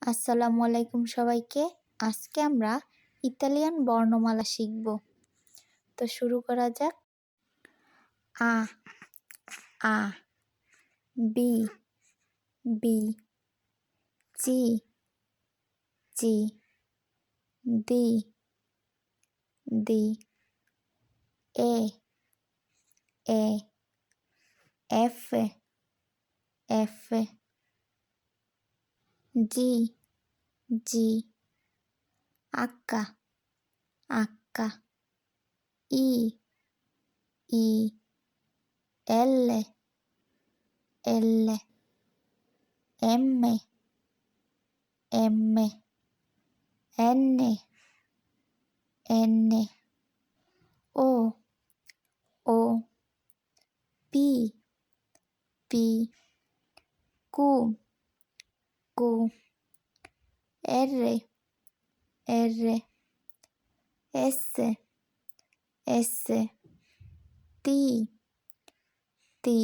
আসসালামু আলাইকুম সবাইকে। আজকে আমরা ইতালিয়ান বর্ণমালা শিখব। তো শুরু করা যাক। আ আ, বি বি, চি চি, দি দি, এ এ, এফ এফ, জি জি, আক্কা আক্কা, ই ই, এল এল, এম এম, এন এন, ও ও, পি পি, কু কু, আর আর, এস এস, টি টি,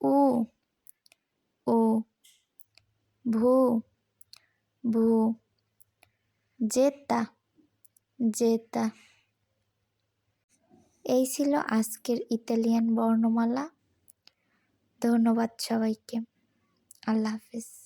উ উ, ভু ভু, জেতা জেতা। এই ছিল আজকের ইতালিয়ান বর্ণমালা। ধন্যবাদ সবাইকে। আল্লাহ হাফেজ।